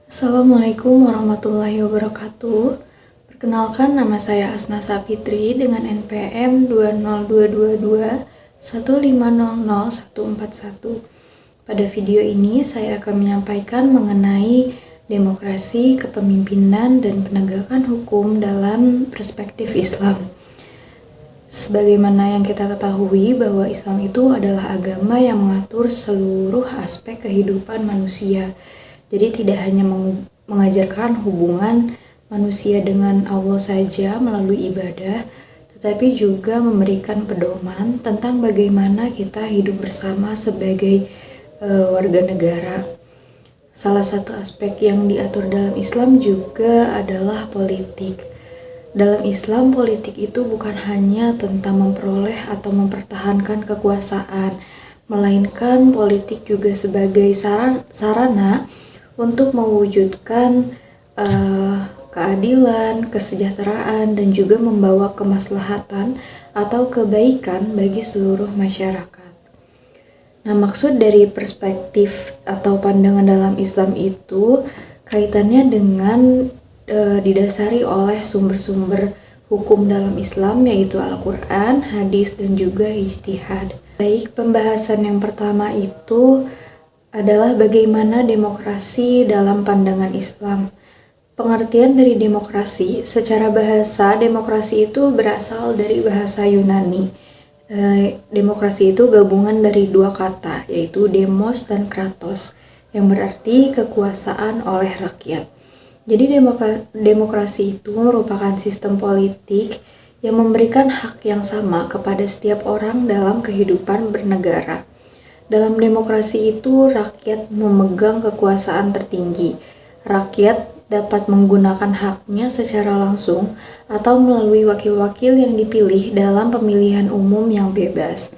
Assalamualaikum warahmatullahi wabarakatuh. Perkenalkan, nama saya Asna Sapitri dengan NPM 2022215000141. Pada video ini saya akan menyampaikan mengenai demokrasi, kepemimpinan, dan penegakan hukum dalam perspektif Islam. Sebagaimana yang kita ketahui bahwa Islam itu adalah agama yang mengatur seluruh aspek kehidupan manusia. Jadi tidak hanya mengajarkan hubungan manusia dengan Allah saja melalui ibadah, tetapi juga memberikan pedoman tentang bagaimana kita hidup bersama sebagai warga negara. Salah satu aspek yang diatur dalam Islam juga adalah politik. Dalam Islam, politik itu bukan hanya tentang memperoleh atau mempertahankan kekuasaan, melainkan politik juga sebagai sarana untuk mewujudkan keadilan, kesejahteraan, dan juga membawa kemaslahatan atau kebaikan bagi seluruh masyarakat. Nah, maksud dari perspektif atau pandangan dalam Islam itu kaitannya dengan didasari oleh sumber-sumber hukum dalam Islam, yaitu Al-Quran, hadis, dan juga ijtihad. Baik, pembahasan yang pertama itu adalah bagaimana demokrasi dalam pandangan Islam. Pengertian dari demokrasi, secara bahasa, demokrasi itu berasal dari bahasa Yunani. Demokrasi itu gabungan dari dua kata, yaitu demos dan kratos, yang berarti kekuasaan oleh rakyat. Jadi demokrasi itu merupakan sistem politik yang memberikan hak yang sama kepada setiap orang dalam kehidupan bernegara. Dalam demokrasi itu, rakyat memegang kekuasaan tertinggi. Rakyat dapat menggunakan haknya secara langsung atau melalui wakil-wakil yang dipilih dalam pemilihan umum yang bebas.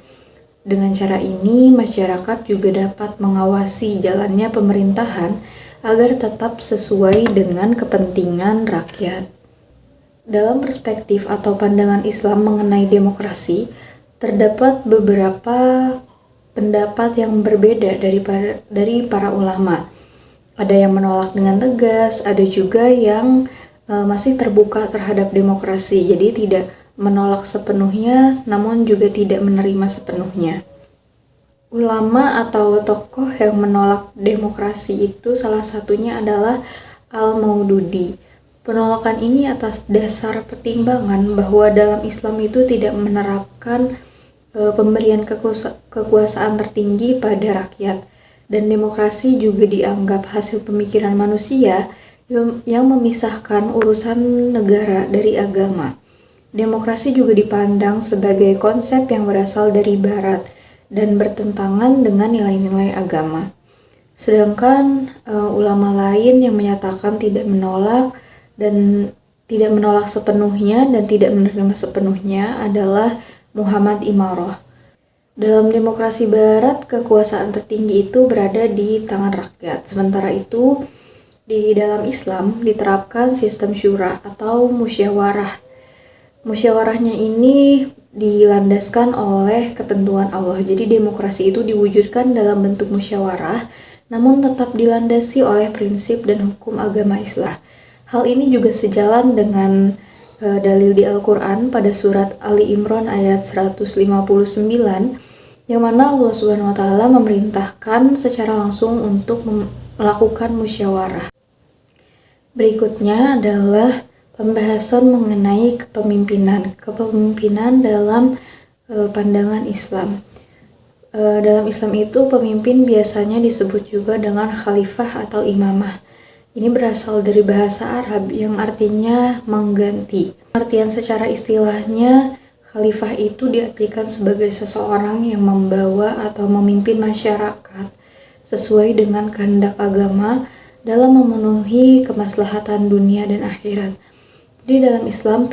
Dengan cara ini, masyarakat juga dapat mengawasi jalannya pemerintahan agar tetap sesuai dengan kepentingan rakyat. Dalam perspektif atau pandangan Islam mengenai demokrasi, terdapat beberapa pendapat yang berbeda dari para ulama. Ada yang menolak dengan tegas, ada juga yang masih terbuka terhadap demokrasi, jadi tidak menolak sepenuhnya, namun juga tidak menerima sepenuhnya. Ulama atau tokoh yang menolak demokrasi itu salah satunya adalah Al-Maududi. Penolakan ini atas dasar pertimbangan bahwa dalam Islam itu tidak menerapkan pemberian kekuasaan tertinggi pada rakyat, dan demokrasi juga dianggap hasil pemikiran manusia yang memisahkan urusan negara dari agama. Demokrasi juga dipandang sebagai konsep yang berasal dari barat dan bertentangan dengan nilai-nilai agama. Sedangkan ulama lain yang menyatakan tidak menolak sepenuhnya dan tidak menerima sepenuhnya adalah Muhammad Imaroh. Dalam demokrasi barat, kekuasaan tertinggi itu berada di tangan rakyat. Sementara itu, di dalam Islam diterapkan sistem syura atau musyawarah. Musyawarahnya ini dilandaskan oleh ketentuan Allah. Jadi demokrasi itu diwujudkan dalam bentuk musyawarah, namun tetap dilandasi oleh prinsip dan hukum agama Islam. Hal ini juga sejalan dengan dalil di Al-Quran pada surat Ali Imran ayat 159, yang mana Allah SWT memerintahkan secara langsung untuk melakukan musyawarah. Berikutnya adalah pembahasan mengenai kepemimpinan dalam pandangan Islam. Dalam Islam itu pemimpin biasanya disebut juga dengan khalifah atau imamah. Ini berasal dari bahasa Arab yang artinya mengganti. Artian secara istilahnya, khalifah itu diartikan sebagai seseorang yang membawa atau memimpin masyarakat sesuai dengan kehendak agama dalam memenuhi kemaslahatan dunia dan akhirat. Jadi dalam Islam,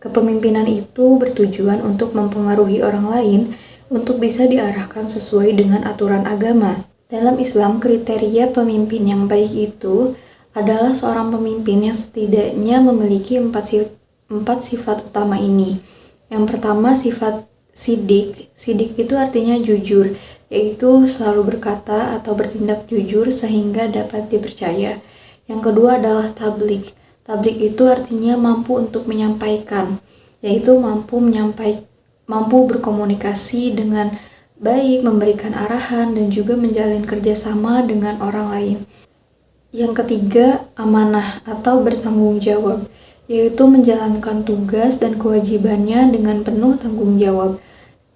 kepemimpinan itu bertujuan untuk mempengaruhi orang lain untuk bisa diarahkan sesuai dengan aturan agama. Dalam Islam, kriteria pemimpin yang baik itu adalah seorang pemimpin yang setidaknya memiliki empat sifat utama ini. Yang pertama, sifat sidik. Sidik itu artinya jujur, yaitu selalu berkata atau bertindak jujur sehingga dapat dipercaya. Yang kedua adalah tabligh. Tabligh itu artinya mampu untuk menyampaikan, yaitu mampu berkomunikasi dengan baik, memberikan arahan, dan juga menjalin kerjasama dengan orang lain. Yang ketiga, amanah atau bertanggung jawab, yaitu menjalankan tugas dan kewajibannya dengan penuh tanggung jawab.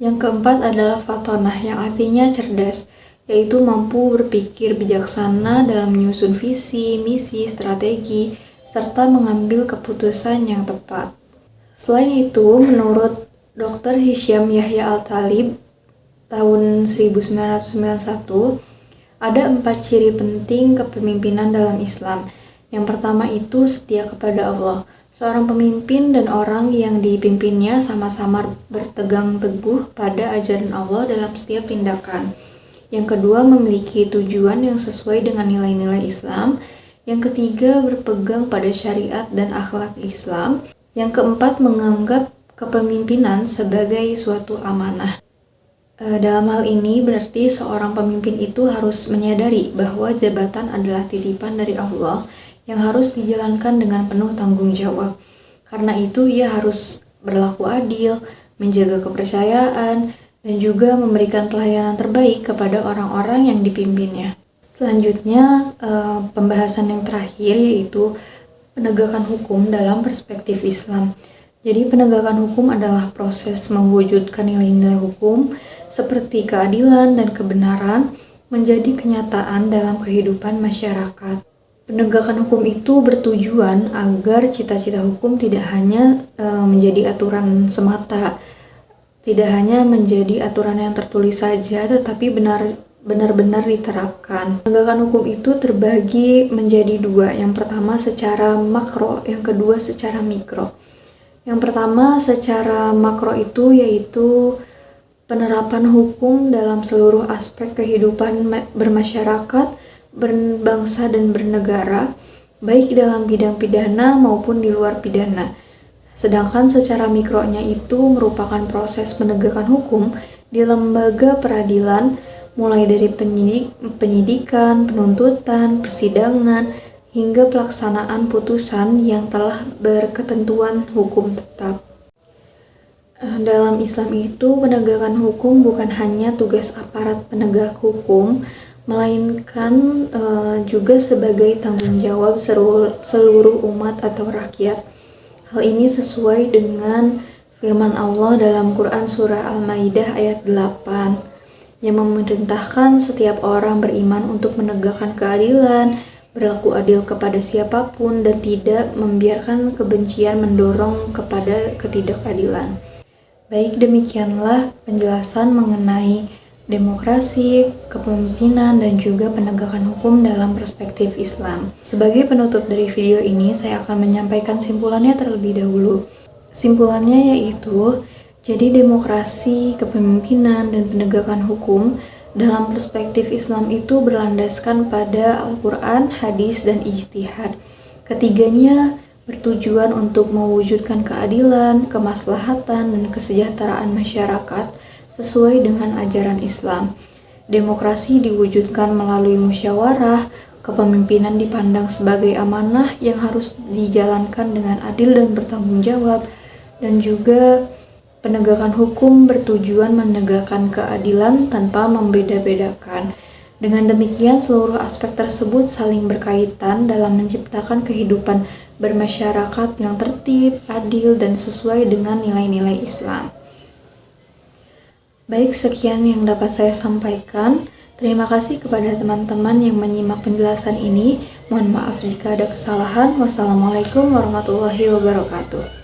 Yang keempat adalah fatonah, yang artinya cerdas, yaitu mampu berpikir bijaksana dalam menyusun visi, misi, strategi, serta mengambil keputusan yang tepat. Selain itu, menurut Dr. Hisham Yahya Al-Talib tahun 1991, ada 4 ciri penting kepemimpinan dalam Islam. Yang pertama itu setia kepada Allah. Seorang pemimpin dan orang yang dipimpinnya sama-sama bertegang teguh pada ajaran Allah dalam setiap tindakan. Yang kedua, memiliki tujuan yang sesuai dengan nilai-nilai Islam. Yang ketiga, berpegang pada syariat dan akhlak Islam. Yang keempat, menganggap kepemimpinan sebagai suatu amanah. Dalam hal ini berarti seorang pemimpin itu harus menyadari bahwa jabatan adalah titipan dari Allah yang harus dijalankan dengan penuh tanggung jawab. Karena itu ia harus berlaku adil, menjaga kepercayaan, dan juga memberikan pelayanan terbaik kepada orang-orang yang dipimpinnya. Selanjutnya, pembahasan yang terakhir yaitu penegakan hukum dalam perspektif Islam. Jadi penegakan hukum adalah proses mewujudkan nilai-nilai hukum seperti keadilan dan kebenaran menjadi kenyataan dalam kehidupan masyarakat. Penegakan hukum itu bertujuan agar cita-cita hukum tidak hanya menjadi aturan semata, tidak hanya menjadi aturan yang tertulis saja, tetapi benar-benar diterapkan. Penegakan hukum itu terbagi menjadi dua. Yang pertama secara makro, yang kedua secara mikro. Yang pertama secara makro itu yaitu penerapan hukum dalam seluruh aspek kehidupan bermasyarakat, berbangsa dan bernegara, baik dalam bidang pidana maupun di luar pidana. Sedangkan secara mikronya itu merupakan proses penegakan hukum di lembaga peradilan, mulai dari penyidikan, penuntutan, persidangan, hingga pelaksanaan putusan yang telah berketentuan hukum tetap. Dalam Islam itu, penegakan hukum bukan hanya tugas aparat penegak hukum, melainkan juga sebagai tanggung jawab seluruh umat atau rakyat. Hal ini sesuai dengan firman Allah dalam Quran Surah Al-Maidah ayat 8 yang memerintahkan setiap orang beriman untuk menegakkan keadilan, berlaku adil kepada siapapun, dan tidak membiarkan kebencian mendorong kepada ketidakadilan. Baik, demikianlah penjelasan mengenai demokrasi, kepemimpinan, dan juga penegakan hukum dalam perspektif Islam. Sebagai penutup dari video ini, saya akan menyampaikan simpulannya terlebih dahulu. Simpulannya yaitu, jadi demokrasi, kepemimpinan, dan penegakan hukum dalam perspektif Islam itu berlandaskan pada Al-Quran, hadis, dan ijtihad. Ketiganya bertujuan untuk mewujudkan keadilan, kemaslahatan, dan kesejahteraan masyarakat sesuai dengan ajaran Islam. Demokrasi diwujudkan melalui musyawarah, kepemimpinan dipandang sebagai amanah yang harus dijalankan dengan adil dan bertanggung jawab, dan juga penegakan hukum bertujuan menegakkan keadilan tanpa membeda-bedakan. Dengan demikian, seluruh aspek tersebut saling berkaitan dalam menciptakan kehidupan bermasyarakat yang tertib, adil, dan sesuai dengan nilai-nilai Islam. Baik, sekian yang dapat saya sampaikan. Terima kasih kepada teman-teman yang menyimak penjelasan ini. Mohon maaf jika ada kesalahan. Wassalamualaikum warahmatullahi wabarakatuh.